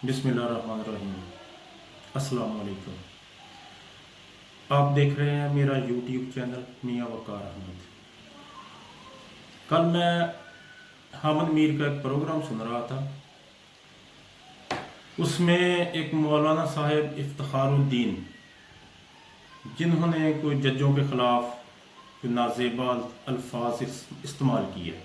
बिस्मिल्लाहिर्रहमानिर्रहीम। अस्सलाम वालेकुम। आप देख रहे हैं मेरा यूट्यूब चैनल मियाँ वकार अहमद। कल मैं हामिद मीर का एक प्रोग्राम सुन रहा था। उसमें एक मौलाना साहब इफ्तिखारुद्दीन, जिन्होंने कोई जजों के ख़िलाफ़ कोई नाज़ेबा अल्फाज इस्तेमाल किए,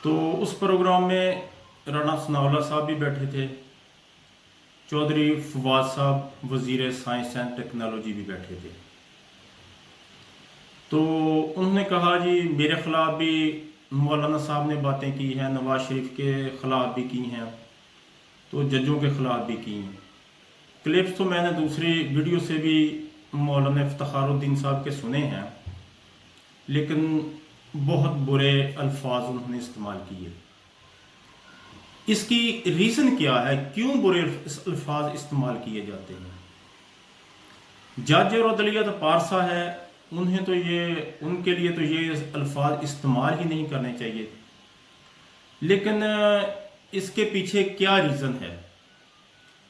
तो उस प्रोग्राम में राना सनाउल्लाह साहब भी बैठे थे, चौधरी फवाद साहब वज़ीर साइंस एंड टेक्नोलॉजी भी बैठे थे। तो उन्होंने कहा जी मेरे ख़िलाफ़ भी मौलाना साहब ने बातें की हैं, नवाज़ शरीफ के ख़िलाफ़ भी की हैं, तो जजों के ख़िलाफ़ भी की हैं। क्लिप्स तो मैंने दूसरी वीडियो से भी मौलाना इफ्तिखारुद्दीन साहब के सुने हैं, लेकिन बहुत बुरे अल्फाज उन्होंने इस्तेमाल किए। इसकी रीज़न क्या है, क्यों बुरे अल्फाज इस्तेमाल किए जाते हैं? जज और अदलिया तो पारसा है, उनके लिए तो ये अल्फाज इस्तेमाल ही नहीं करने चाहिए। लेकिन इसके पीछे क्या रीज़न है,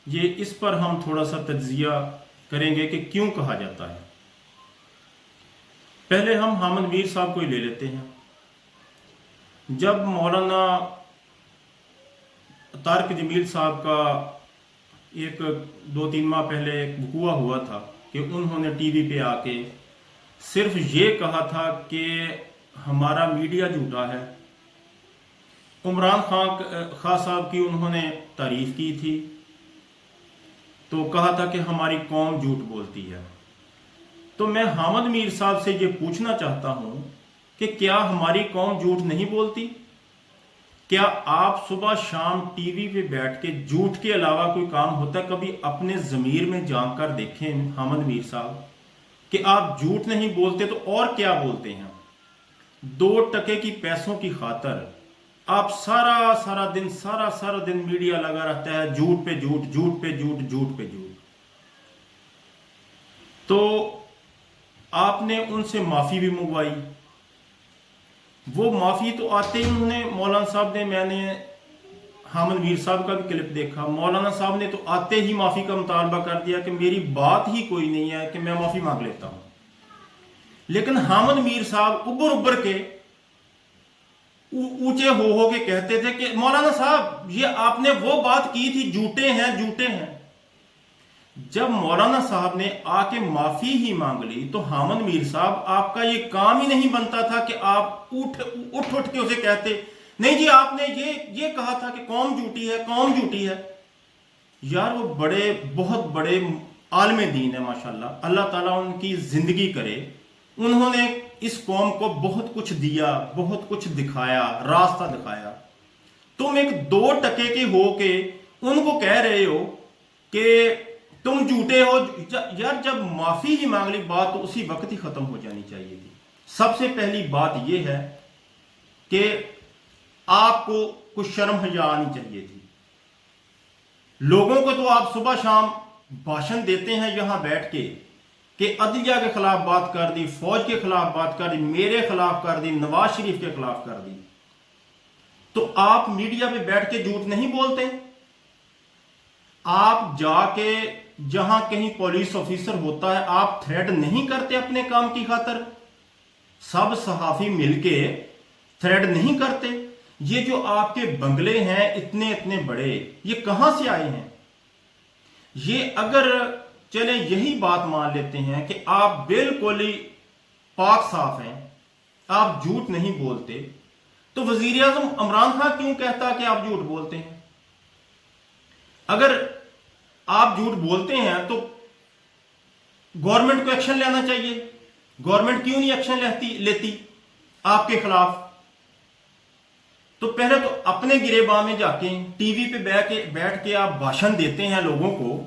ये इस पर हम थोड़ा सा तज्जिया करेंगे कि क्यों कहा जाता है। पहले हम हामिद मीर साहब को ही ले लेते हैं। जब मौलाना तारिक जमील साहब का एक 2-3 माह पहले एक वकूआ हुआ था कि उन्होंने टीवी पे आके सिर्फ ये कहा था कि हमारा मीडिया झूठा है। इमरान खान साहब की उन्होंने तारीफ की थी, तो कहा था कि हमारी कौम झूठ बोलती है। तो मैं हामिद मीर साहब से ये पूछना चाहता हूँ कि क्या हमारी कौम झूठ नहीं बोलती? क्या आप सुबह शाम टीवी पे बैठ के झूठ के अलावा कोई काम होता है? कभी अपने ज़मीर में झांक कर देखें हामिद मीर साहब कि आप झूठ नहीं बोलते तो और क्या बोलते हैं। 2 टके की पैसों की खातर आप सारा दिन मीडिया लगा रहता है, झूठ पे झूठ, झूठ पे झूठ, झूठ पे झूठ। तो आपने उनसे माफ़ी भी मंगवाई। वो माफ़ी तो आते ही उन्होंने, मौलाना साहब ने, मैंने हामिद मीर साहब का भी क्लिप देखा, मौलाना साहब ने तो आते ही माफ़ी का मुतालबा कर दिया कि मेरी बात ही कोई नहीं है कि मैं माफ़ी मांग लेता हूँ। लेकिन हामिद मीर साहब उबर के ऊंचे हो के कहते थे कि मौलाना साहब ये आपने वो बात की थी, झूठे हैं झूठे हैं। जब मौलाना साहब ने आके माफी ही मांग ली तो हामिद मीर साहब, आपका ये काम ही नहीं बनता था कि आप उठ के उसे कहते नहीं जी आपने ये कहा था कि कौम झूठी है, कौम झूठी है। यार वो बहुत बड़े आलिम दीन है माशाल्लाह, अल्लाह ताला उनकी जिंदगी करे। उन्होंने इस कौम को बहुत कुछ दिया, बहुत कुछ दिखाया, रास्ता दिखाया। तुम एक 2 टके के हो के उनको कह रहे हो कि तुम झूठे हो। यार जब माफी ही मांग ली, बात तो उसी वक्त ही खत्म हो जानी चाहिए थी। सबसे पहली बात यह है कि आपको कुछ शर्म हया आनी चाहिए थी। लोगों को तो आप सुबह शाम भाषण देते हैं यहां बैठ के कि अदलिया के खिलाफ बात कर दी, फौज के खिलाफ बात कर दी, मेरे खिलाफ कर दी, नवाज शरीफ के खिलाफ कर दी। तो आप मीडिया पे बैठ के झूठ नहीं बोलते? आप जाके जहां कहीं पुलिस ऑफिसर होता है, आप थ्रेट नहीं करते अपने काम की खातर? सब सहाफी मिलके थ्रेट नहीं करते? ये जो आपके बंगले हैं इतने इतने बड़े, ये कहां से आए हैं? ये अगर चले यही बात मान लेते हैं कि आप बिल्कुल ही पाक साफ हैं, आप झूठ नहीं बोलते, तो वजीर आजम इमरान खान क्यों कहता कि आप झूठ बोलते हैं? अगर आप झूठ बोलते हैं तो गवर्नमेंट को एक्शन लेना चाहिए। गवर्नमेंट क्यों नहीं एक्शन लेती आपके खिलाफ? तो पहले तो अपने गिरेबान में जाके टीवी पे बैठ के आप भाषण देते हैं लोगों को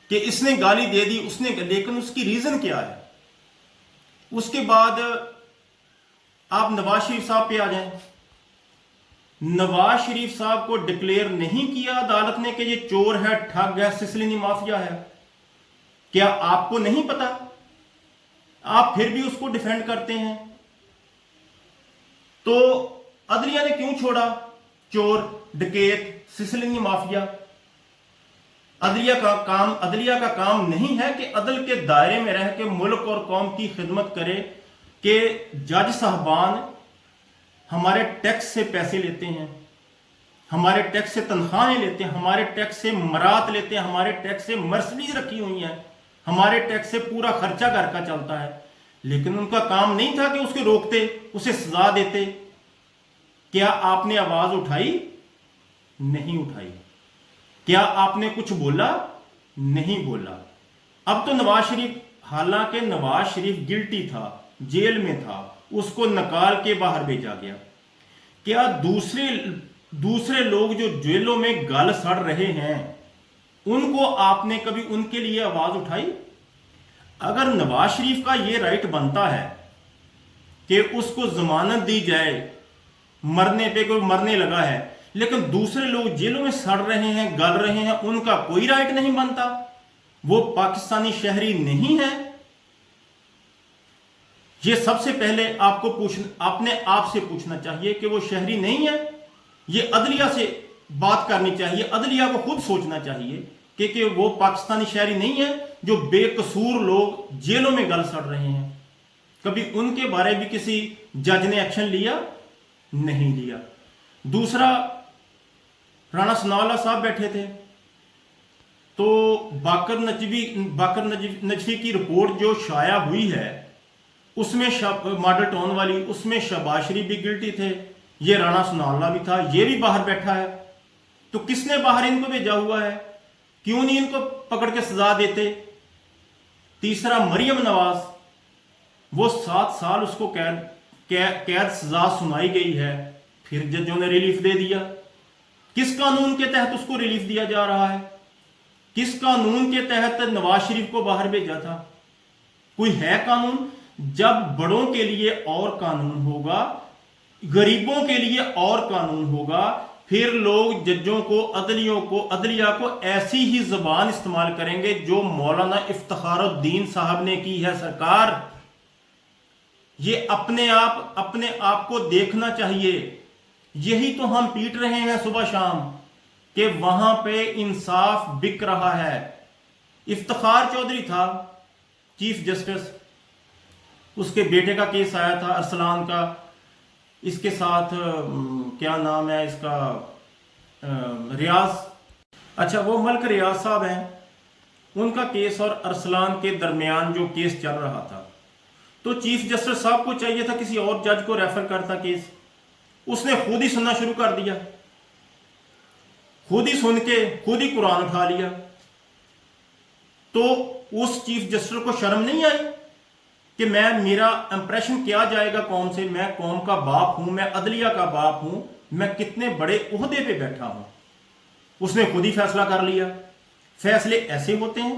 कि इसने गाली दे दी, उसने, लेकिन उसकी रीजन क्या है? उसके बाद आप नवाज शरीफ साहब पे आ जाएं। नवाज शरीफ साहब को डिक्लेयर नहीं किया अदालत ने कि ये चोर है, ठग है, सिसलिनी माफिया है। क्या आपको नहीं पता? आप फिर भी उसको डिफेंड करते हैं। तो अदलिया ने क्यों छोड़ा? चोर, डकैत, सिसलिंगी माफिया। अदलिया का काम नहीं है कि अदल के दायरे में रह के मुल्क और कौम की खिदमत करे, कि जज साहबान हमारे टैक्स से पैसे लेते हैं, हमारे टैक्स से तनख्वाहें लेते हैं, हमारे टैक्स से मरात लेते हैं, हमारे टैक्स से मर्सिडीज रखी हुई हैं, हमारे टैक्स से पूरा खर्चा घर का चलता है। लेकिन उनका काम नहीं था कि उसको रोकते, उसे सजा देते। क्या आपने आवाज उठाई? नहीं उठाई। क्या आपने कुछ बोला? नहीं बोला। अब तो नवाज शरीफ, हालांकि नवाज शरीफ गिल्टी था, जेल में था, उसको निकाल के बाहर भेजा गया। क्या दूसरे लोग जो जेलों में गल सड़ रहे हैं, उनको आपने कभी उनके लिए आवाज उठाई? अगर नवाज शरीफ का यह राइट बनता है कि उसको जमानत दी जाए, मरने पे कोई मरने लगा है, लेकिन दूसरे लोग जेलों में सड़ रहे हैं, गल रहे हैं, उनका कोई राइट नहीं बनता? वो पाकिस्तानी शहरी नहीं है? ये सबसे पहले आपने आपसे पूछना चाहिए कि वो शहरी नहीं है। ये अदलिया से बात करनी चाहिए, अदलिया को खुद सोचना चाहिए कि वो पाकिस्तानी शहरी नहीं है जो बेकसूर लोग जेलों में गल सड़ रहे हैं। कभी उनके बारे में किसी जज ने एक्शन लिया? नहीं लिया। दूसरा, राणा सनाउल्लाह साहब बैठे थे, तो बाकर नजफी की रिपोर्ट जो शाया हुई है, उसमें मॉडल टाउन वाली, उसमें शहबाज शरीफ भी गिल्टी थे, ये राणा सनाउल्लाह भी था, ये भी बाहर बैठा है। तो किसने बाहर इनको भेजा हुआ है? क्यों नहीं इनको पकड़ के सजा देते? तीसरा, मरियम नवाज, वो 7 साल उसको कैद सजा सुनाई गई है, फिर जजों ने रिलीफ दे दिया। किस कानून के तहत उसको रिलीफ दिया जा रहा है? किस कानून के तहत नवाज शरीफ को बाहर भेजा था? कोई है कानून? जब बड़ों के लिए और कानून होगा, गरीबों के लिए और कानून होगा, फिर लोग जजों को, अदलिया को ऐसी ही जबान इस्तेमाल करेंगे जो मौलाना इफ्तिखारुद्दीन साहब ने की है। सरकार, ये अपने आप को देखना चाहिए। यही तो हम पीट रहे हैं सुबह शाम कि वहां पे इंसाफ बिक रहा है। इफ्तिखार चौधरी था चीफ जस्टिस, उसके बेटे का केस आया था अरसलान का, इसके साथ क्या नाम है इसका, रियाज, अच्छा वो मलिक रियाज साहब हैं, उनका केस और अरसलान के दरमियान जो केस चल रहा था, तो चीफ जस्टिस साहब को चाहिए था किसी और जज को रेफर करता केस, उसने खुद ही सुनना शुरू कर दिया, खुद ही सुन के खुद ही कुरान उठा लिया। तो उस चीफ जस्टिस को शर्म नहीं आई कि मेरा इंप्रेशन क्या जाएगा कौम से? मैं कौम का बाप हूं, मैं अदलिया का बाप हूं, मैं कितने बड़े ओहदे पे बैठा हूं। उसने खुद ही फैसला कर लिया। फैसले ऐसे होते हैं।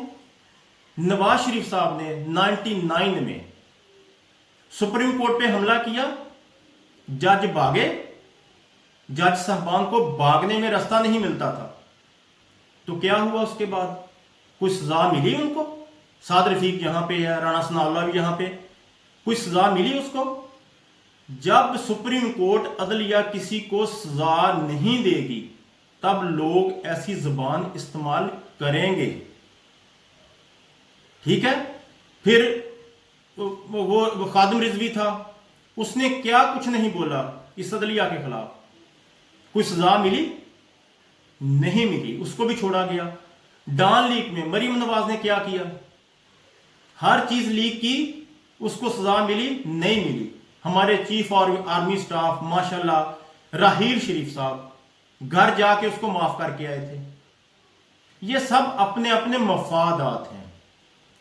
नवाज शरीफ साहब ने 99 में सुप्रीम कोर्ट पे हमला किया, जज भागे, जज साहबान को भागने में रास्ता नहीं मिलता था, तो क्या हुआ उसके बाद? कोई सजा मिली उनको? साद रफीक यहां पे है, राणा सनाउल्लाह भी यहां पे, कोई सजा मिली उसको? जब सुप्रीम कोर्ट अदलिया किसी को सजा नहीं देगी, तब लोग ऐसी जुबान इस्तेमाल करेंगे। ठीक है। फिर वो खादिम रिजवी था, उसने क्या कुछ नहीं बोला इस अदलिया के खिलाफ। कोई सजा मिली? नहीं मिली, उसको भी छोड़ा गया। डान लीक में मरियम नवाज ने क्या किया? हर चीज लीक की, उसको सजा मिली? नहीं मिली। हमारे चीफ और आर्मी स्टाफ माशाल्लाह राहील शरीफ साहब घर जाके उसको माफ करके आए थे। ये सब अपने अपने मफादात हैं,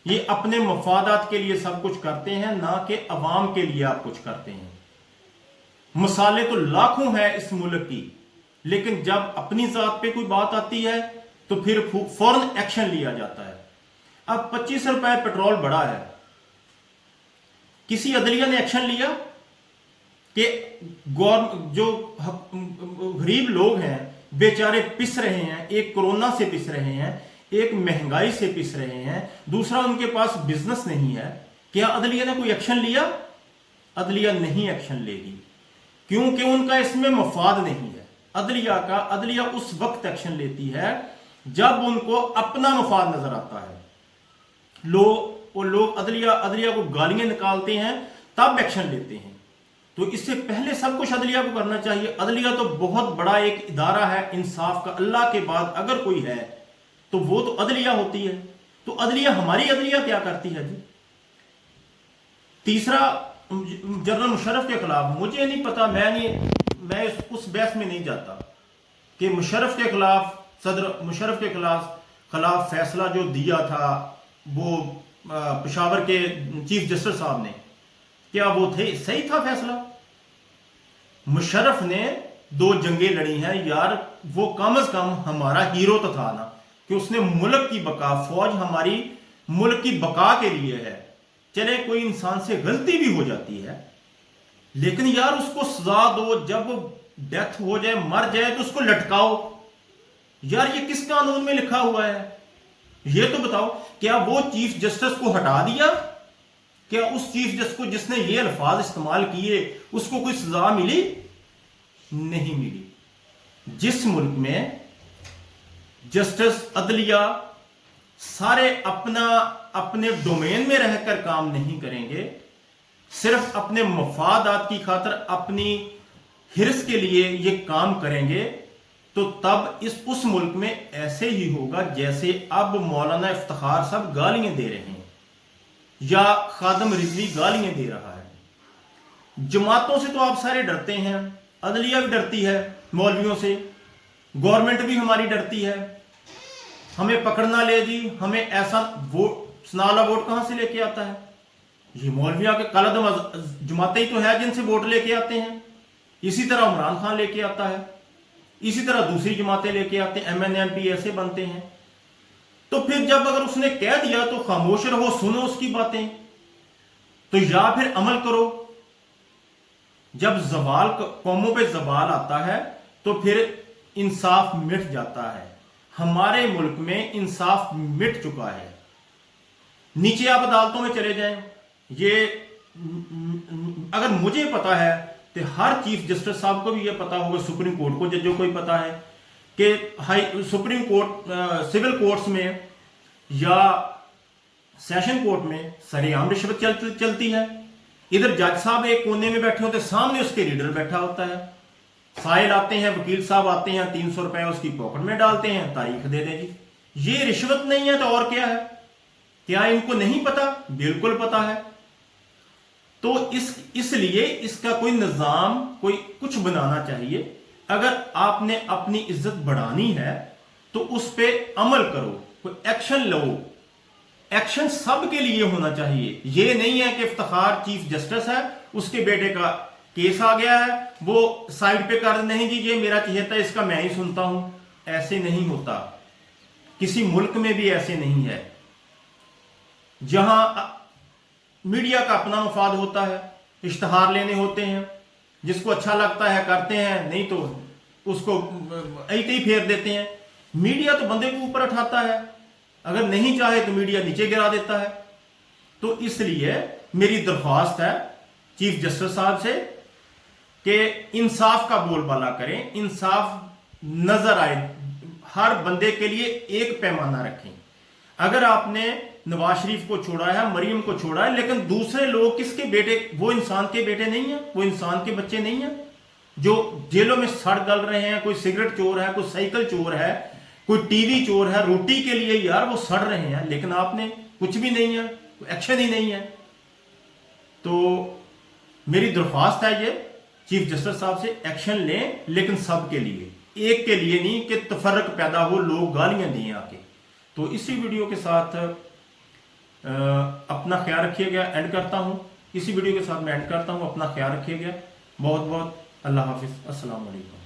ये अपने मफादात के लिए सब कुछ करते हैं, ना कि अवाम के लिए आप कुछ करते हैं। मिसालें तो लाखों हैं इस मुल्क की, लेकिन जब अपनी जात पे कोई बात आती है तो फिर फौरन एक्शन लिया जाता है। अब 25 रुपए पेट्रोल बढ़ा है, किसी अदलिया ने एक्शन लिया कि जो गरीब लोग हैं बेचारे पिस रहे हैं, एक कोरोना से पिस रहे हैं, एक महंगाई से पिस रहे हैं, दूसरा उनके पास बिजनेस नहीं है, क्या अदलिया ने कोई एक्शन लिया? अदलिया नहीं एक्शन लेगी, क्योंकि उनका इसमें मफाद नहीं है। عدلیہ اس وقت ایکشن لیتی ہے جب ان کو اپنا مفاد نظر آتا ہے. لوگ عدلیہ کو گالیاں نکالتے ہیں تب ایکشن لیتے ہیں. تو اس سے پہلے سب کچھ عدلیہ کو کرنا چاہیے. عدلیہ تو بہت بڑا ایک ادارہ ہے انصاف کا. اللہ کے بعد اگر کوئی ہے تو وہ تو عدلیہ ہوتی ہے. تو ہماری عدلیہ کیا کرتی ہے جی؟ تیسرا، جنرل مشرف کے خلاف مجھے نہیں پتا، میں اس بحث میں نہیں جاتا کہ مشرف کے خلاف، صدر مشرف کے خلاف فیصلہ جو دیا تھا وہ پشاور کے چیف جسٹس صاحب نے، کیا وہ صحیح تھا فیصلہ؟ مشرف نے 2 جنگیں لڑی ہیں یار، وہ کم از کم ہمارا ہیرو تو تھا نا، کہ اس نے ملک کی بقا، فوج ہماری ملک کی بقا کے لیے ہے. چلے کوئی انسان سے غلطی بھی ہو جاتی ہے لیکن یار اس کو سزا دو، جب ڈیتھ ہو جائے، مر جائے تو اس کو لٹکاؤ. یار یہ کس قانون میں لکھا ہوا ہے؟ یہ تو بتاؤ. کیا وہ چیف جسٹس کو ہٹا دیا؟ کیا اس چیف جسٹس کو جس نے یہ الفاظ استعمال کیے اس کو کوئی سزا ملی؟ نہیں ملی. جس ملک میں جسٹس، عدلیہ سارے اپنے ڈومین میں رہ کر کام نہیں کریں گے، صرف اپنے مفادات کی خاطر، اپنی ہرس کے لیے یہ کام کریں گے، تو تب اس ملک میں ایسے ہی ہوگا جیسے اب مولانا افتخار صاحب گالیاں دے رہے ہیں یا خادم رضوی گالیاں دے رہا ہے. جماعتوں سے تو آپ سارے ڈرتے ہیں، عدلیہ بھی ڈرتی ہے مولویوں سے، گورنمنٹ بھی ہماری ڈرتی ہے. ہمیں پکڑنا لے جی، ہمیں ایسا ووٹ، سنالا ووٹ کہاں سے لے کے آتا ہے؟ یہ مولویہ کے کالعدم جماعتیں ہی تو ہے جن سے ووٹ لے کے آتے ہیں. اسی طرح عمران خان لے کے آتا ہے، اسی طرح دوسری جماعتیں لے کے آتے ہیں، MNMP ایسے بنتے ہیں. تو پھر جب اگر اس نے کہہ دیا تو خاموش رہو، سنو اس کی باتیں، تو یا پھر عمل کرو. جب زوال، قوموں پہ زوال آتا ہے تو پھر انصاف مٹ جاتا ہے. ہمارے ملک میں انصاف مٹ چکا ہے. نیچے آپ عدالتوں میں چلے جائیں، یہ اگر مجھے پتا ہے تو ہر چیف جسٹس صاحب کو بھی یہ پتا ہوگا، سپریم کورٹ کو ججوں کو بھی پتا ہے کہ سپریم کورٹ، سول کورٹس میں یا سیشن کورٹ میں سر عام رشوت چلتی ہے. ادھر جج صاحب ایک کونے میں بیٹھے ہوتے، سامنے اس کے ریڈر بیٹھا ہوتا ہے. سائل آتے ہیں، وکیل صاحب آتے ہیں، 300 روپے اس کی پاکٹ میں ڈالتے ہیں، تاریخ دے دیں جی. یہ رشوت نہیں ہے تو اور کیا ہے؟ کیا ان کو نہیں پتا؟ بالکل پتا ہے. تو اس لیے اس کا کوئی نظام، کوئی کچھ بنانا چاہیے. اگر آپ نے اپنی عزت بڑھانی ہے تو اس پہ عمل کرو، کوئی ایکشن لو. ایکشن سب کے لیے ہونا چاہیے. یہ نہیں ہے کہ افتخار چیف جسٹس ہے، اس کے بیٹے کا کیس آ گیا ہے، وہ سائڈ پہ کر نہیں جی یہ میرا چہیتا ہے، اس کا میں ہی سنتا ہوں. ایسے نہیں ہوتا. کسی ملک میں بھی ایسے نہیں ہے. جہاں میڈیا کا اپنا مفاد ہوتا ہے، اشتہار لینے ہوتے ہیں، جس کو اچھا لگتا ہے کرتے ہیں، نہیں تو اس کو ایتے ہی پھیر دیتے ہیں. میڈیا تو بندے کو اوپر اٹھاتا ہے، اگر نہیں چاہے تو میڈیا نیچے گرا دیتا ہے. تو اس لیے میری درخواست ہے چیف جسٹس صاحب سے کہ انصاف کا بول بالا کریں، انصاف نظر آئے، ہر بندے کے لیے ایک پیمانہ رکھیں. اگر آپ نے نواز شریف کو چھوڑا ہے، مریم کو چھوڑا ہے، لیکن دوسرے لوگ کس کے بیٹے، وہ انسان کے بیٹے نہیں ہیں، وہ انسان کے بچے نہیں ہیں جو جیلوں میں سڑ گل رہے ہیں. کوئی سگریٹ چور ہے، کوئی سائیکل چور ہے، کوئی ٹی وی چور ہے، روٹی کے لیے یار وہ سڑ رہے ہیں، لیکن آپ نے کچھ بھی نہیں ہے، ایکشن ہی نہیں ہے. تو میری درخواست ہے یہ چیف جسٹس صاحب سے، ایکشن لیں لیکن سب کے لیے، ایک کے لیے نہیں کہ تفرق پیدا ہو، لوگ گالیاں دیں آ کے. تو اسی ویڈیو کے ساتھ اپنا خیال رکھیے گا. اینڈ کرتا ہوں، اسی ویڈیو کے ساتھ میں اینڈ کرتا ہوں. اپنا خیال رکھیے گا. بہت بہت اللہ حافظ. السلام علیکم.